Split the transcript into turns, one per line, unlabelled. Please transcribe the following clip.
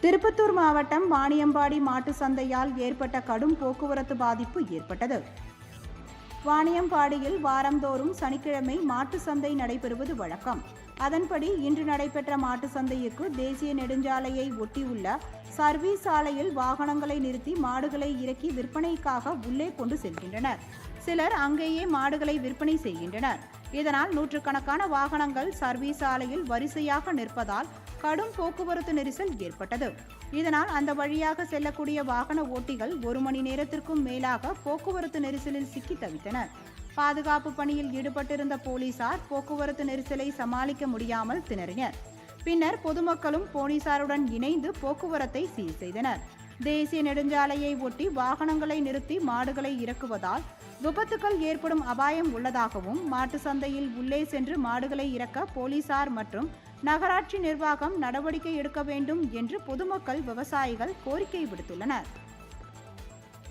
திருப்பத்தூர் மாவட்டம் வாணியம்பாடி மாட்டு சந்தையால் ஏற்பட்ட கடும் போக்குவரத்து பாதிப்பு ஏற்பட்டது. வாணியம்பாடியில் வாரந்தோறும் சனிக்கிழமை மாட்டு சந்தை நடைபெறுவது வழக்கம். அதன்படி இன்று நடைபெற்ற மாட்டு சந்தைக்கு தேசிய நெடுஞ்சாலையை ஒட்டியுள்ள சர்வீஸ் சாலையில் வாகனங்களை நிறுத்தி மாடுகளை இறக்கி விற்பனைக்காக உள்ளே கொண்டு செல்கின்றனர். சிலர் அங்கேயே மாடுகளை விற்பனை செய்கின்றனர். இதனால் நூற்றுக்கணக்கான வாகனங்கள் சர்வீஸ் சாலையில் வரிசையாக நிற்பதால் கடும் போக்குவரத்து நெரிசல் ஏற்பட்டது. இதனால் அந்த வழியாக செல்லக்கூடிய வாகன ஓட்டிகள் 1 மணி நேரத்திற்கும் மேலாக போக்குவரத்து நெரிசலில் சிக்கி தவித்தனர். பாதுகாப்பு பணியில் ஈடுபட்டிருந்த போலீசார் போக்குவரத்து நெரிசலை சமாளிக்க முடியாமல் திணறினர். பின்னர் பொதுமக்களும் போலீசாருடன் இணைந்து போக்குவரத்தை சீர் செய்தனர். தேசிய நெடுஞ்சாலையை ஒட்டி வாகனங்களை நிறுத்தி மாடுகளை இறக்குவதால் விபத்துக்கள் ஏற்படும் அபாயம் உள்ளதாகவும், மாட்டு சந்தையில் உள்ளே சென்று மாடுகளை இறக்க போலீசார் மற்றும் நகராட்சி நிர்வாகம் நடவடிக்கை எடுக்க வேண்டும் என்று பொதுமக்கள், விவசாயிகள் கோரிக்கை விடுத்துள்ளனர்.